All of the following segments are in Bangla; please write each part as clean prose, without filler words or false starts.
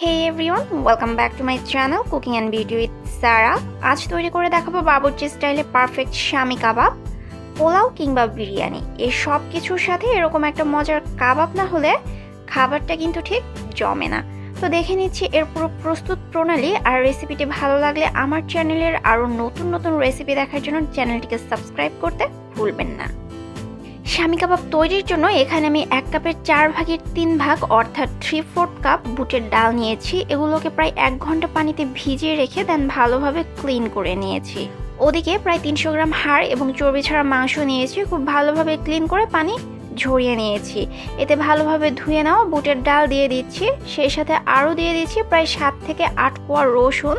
Hey everyone, welcome back to my channel Cooking and Beauty with Sarah. আজ তৈরি করে দেখাবো বাবুর্চি স্টাইলে পারফেক্ট শামি কাবাব, পোলাও কিংবা বিরিয়ানি। এই সব কিছুর সাথে এরকম একটা মজার কাবাব না হলে খাবারটা কিন্তু ঠিক জমে না। তো দেখে নিচ্ছি এর পুরো প্রস্তুত প্রণালী। আর রেসিপিটি ভালো লাগলে আমার চ্যানেলের আরো নতুন নতুন রেসিপি দেখার জন্য চ্যানেলটিকে সাবস্ক্রাইব করতে ভুলবেন না। শামি কাবাব তৈরির জন্য এখানে আমি 1 কাপের 4 ভাগের 3 ভাগ অর্থাৎ 3/4 কাপ বুটের ডাল নিয়েছি। এগুলোকে প্রায় 1 ঘন্টা পানিতে ভিজিয়ে রেখে দেন ভালোভাবে ক্লিন করে নিয়েছি। ওদিকে প্রায় 300 গ্রাম হাড় এবং চর্বি ছাড়া মাংস নিয়েছি। খুব ভালোভাবে ক্লিন করে পানি ঝরিয়ে নিয়েছি। এতে ভালোভাবে ধুয়ে নেওয়া বুটের ডাল দিয়ে দিচ্ছি। সেই সাথে আরও দিয়ে দিচ্ছি প্রায় 7 থেকে 8 কোয়া রসুন,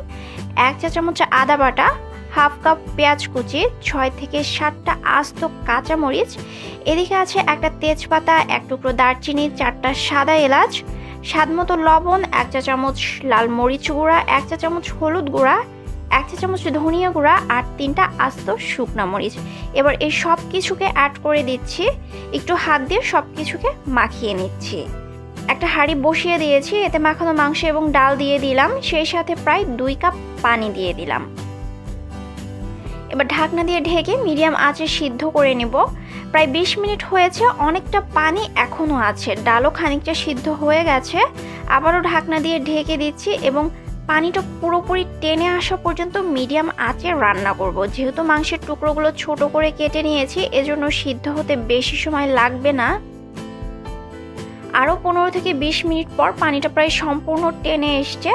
1 চা চামচ আদা বাটা, হাফ কাপ পেঁয়াজ কুচি, 6 থেকে 7টা আস্ত কাঁচামরিচ। এদিকে আছে একটা তেজপাতা, 1 টুকরো দারচিনি, 4টা সাদা এলাচ, স্বাদমতো লবণ, 1 চা চামচ লাল মরিচ গুঁড়া, 1 চা চামচ হলুদ গুঁড়া, 1 চা চামচ ধনিয়া গুঁড়া আর 3টা আস্ত শুকনা মরিচ। এবার এই সব কিছুকে অ্যাড করে দিচ্ছি। একটু হাত দিয়ে সব কিছুকে মাখিয়ে নিচ্ছি। একটা হাঁড়ি বসিয়ে দিয়েছি, এতে মাখানো মাংস এবং ডাল দিয়ে দিলাম। সেই সাথে প্রায় 2 কাপ পানি দিয়ে দিলাম। এবার ঢাকনা দিয়ে ঢেকে মিডিয়াম আঁচে সিদ্ধ করে নেব। প্রায় 20 মিনিট হয়েছে, অনেকটা পানি এখনও আছে, ডালও খানিকটা সিদ্ধ হয়ে গেছে। আবারও ঢাকনা দিয়ে ঢেকে দিচ্ছি এবং পানিটা পুরোপুরি টেনে আসা পর্যন্ত মিডিয়াম আঁচে রান্না করব। যেহেতু মাংসের টুকরোগুলো ছোট করে কেটে নিয়েছি, এজন্য সিদ্ধ হতে বেশি সময় লাগবে না। আরও 15 থেকে 20 মিনিট পর পানিটা প্রায় সম্পূর্ণ টেনে এসছে।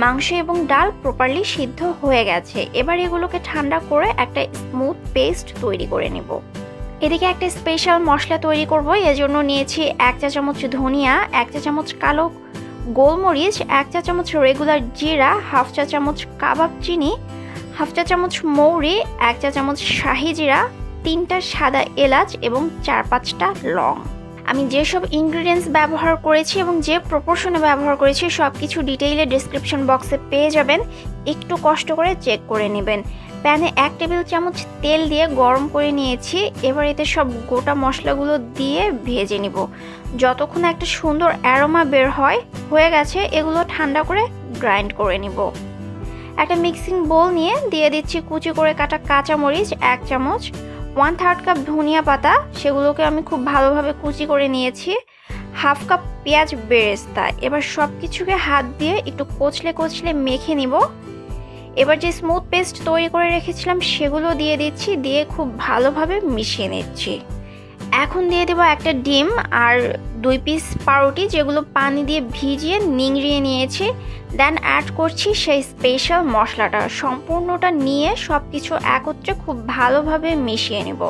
মাংস এবং ডাল প্রপারলি সিদ্ধ হয়ে গেছে। এবার এগুলোকে ঠান্ডা করে একটা স্মুথ পেস্ট তৈরি করে নেব। এদিকে একটা স্পেশাল মশলা তৈরি করব। এজন্য নিয়েছি 1 চা চামচ ধনিয়া, 1 চা চামচ কালো গোলমরিচ, 1 চা চামচ রেগুলার জিরা, হাফ চা চামচ কাবাব চিনি, হাফ চা চামচ মৌরি, 1 চা চামচ শাহি জিরা, 3টা সাদা এলাচ এবং 4-5টা লং। আমি যেসব ইনগ্রিডিয়েন্টস ব্যবহার করেছি এবং যে প্রপোর্শনে ব্যবহার করেছি সব কিছু ডিটেইলে ডেসক্রিপশন বক্সে পেয়ে যাবেন। একটু কষ্ট করে চেক করে নেবেন। প্যানে 1 টেবিল চামচ তেল দিয়ে গরম করে নিয়েছি। এবার এতে সব গোটা মশলাগুলো দিয়ে ভেজে নিব যতক্ষণ একটা সুন্দর অ্যারোমা বের হয়ে গেছে। এগুলো ঠান্ডা করে গ্রাইন্ড করে নিব। একটা মিক্সিং বোল নিয়ে দিয়ে দিচ্ছি কুচি করে কাটা কাঁচামরিচ 1 চামচ, 1/3 কাপ ধনিয়া পাতা, সেগুলোকে আমি খুব ভালোভাবে কুচি করে নিয়েছি, হাফ কাপ পেঁয়াজ বেরেস্তা। এবার সব কিছুকে হাত দিয়ে একটু কচলে মেখে নিব। এবার যে স্মুথ পেস্ট তৈরি করে রেখেছিলাম সেগুলো দিয়ে দিচ্ছি, দিয়ে খুব ভালোভাবে মিশিয়ে নিচ্ছি। এখন দিয়ে দেবো একটা ডিম আর 2 পিস পাউরুটি, যেগুলো পানি দিয়ে ভিজিয়ে নিংড়িয়ে নিয়েছি। দেন অ্যাড করছি সেই স্পেশাল মশলাটা। সম্পূর্ণটা নিয়ে সব কিছু একত্রে খুব ভালোভাবে মিশিয়ে নেব।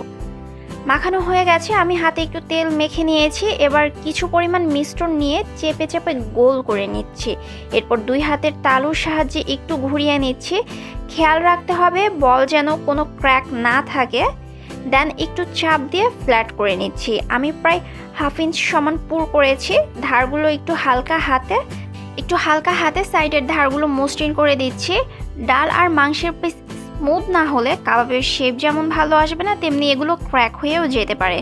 মাখানো হয়ে গেছে, আমি হাতে একটু তেল মেখে নিয়েছি। এবার কিছু পরিমাণ মিশ্রণ নিয়ে চেপে চেপে গোল করে নিচ্ছি। এরপর 2 হাতের তালুর সাহায্যে একটু ঘুরিয়ে নিচ্ছি। খেয়াল রাখতে হবে বল যেন কোনো ক্র্যাক না থাকে। দেন একটু চাপ দিয়ে ফ্ল্যাট করে নিচ্ছি। আমি প্রায় 1/2 ইঞ্চ সমান পুর করেছি। ধারগুলো একটু হালকা হাতে সাইডের ধারগুলো মসৃণ করে দিচ্ছি। ডাল আর মাংসের পিস স্মুথ না হলে কাবাবের শেপ যেমন ভালো আসবে না, তেমনি এগুলো ক্র্যাক হয়েও যেতে পারে।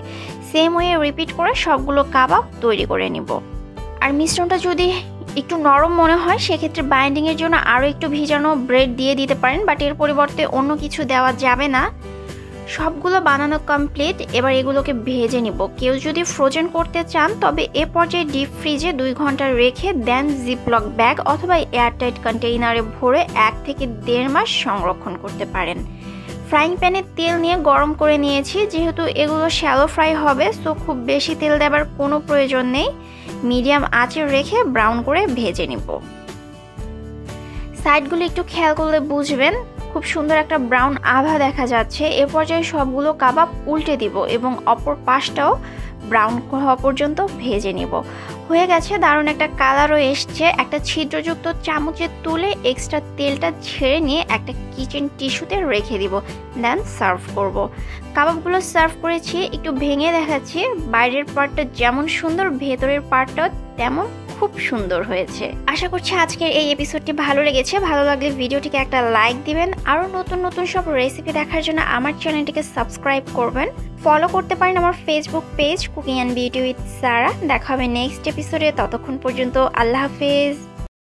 সেম ওয়ে রিপিট করে সবগুলো কাবাব তৈরি করে নিব। আর মিশ্রণটা যদি একটু নরম মনে হয় সেক্ষেত্রে বাইন্ডিংয়ের জন্য আরও একটু ভিজানো ব্রেড দিয়ে দিতে পারেন, বাট এর পরিবর্তে অন্য কিছু দেওয়া যাবে না। সবগুলো বানানো কমপ্লিট। এবার এগুলোকে ভেজে নিব। কেউ যদি ফ্রোজেন করতে চান তবে এ পর্যায়ে ডিপ ফ্রিজে 2 ঘন্টা রেখে দেন জিপলক ব্যাগ অথবা এয়ারটাইট কন্টেইনারে ভরে 1 থেকে 1.5 মাস সংরক্ষণ করতে পারেন। ফ্রাইং প্যানে তেল নিয়ে গরম করে নিয়েছি। যেহেতু এগুলো শ্যালো ফ্রাই হবে, সো খুব বেশি তেল দেওয়ার কোনো প্রয়োজন নেই। মিডিয়াম আঁচে রেখে ব্রাউন করে ভেজে নিব। সাইডগুলো একটু খেয়াল করলে বুঝবেন খুব সুন্দর একটা ব্রাউন আভা দেখা যাচ্ছে। এ পর্যায়ে সবগুলো কাবাব উল্টে দিব এবং অপর পাশটাও ব্রাউন হওয়া পর্যন্ত ভেজে নিব। হয়ে গেছে, দারুণ একটা কালারও এসছে। একটা ছিদ্রযুক্ত চামচে তুলে এক্সট্রা তেলটা ঝেড়ে নিয়ে একটা কিচেন টিস্যুতে রেখে দিব। দেন সার্ভ করব। কাবাবগুলো সার্ভ করেছি, একটু ভেঙে দেখাচ্ছি। বাইরের পার্টটা যেমন সুন্দর, ভেতরের পার্টটাও তেমন খুব সুন্দর হয়েছে। আশা করছি আজকের এই এপিসোডটি ভালো লেগেছে। ভালো লাগলে ভিডিওটিকে একটা লাইক দিবেন। আরও নতুন নতুন সব রেসিপি দেখার জন্য আমার চ্যানেলটিকে সাবস্ক্রাইব করবেন। ফলো করতে পারেন আমার Facebook page cooking and beauty with Sara. দেখা হবে নেক্সট এপিসোডে। ততক্ষণ পর্যন্ত আল্লাহ হাফেজ।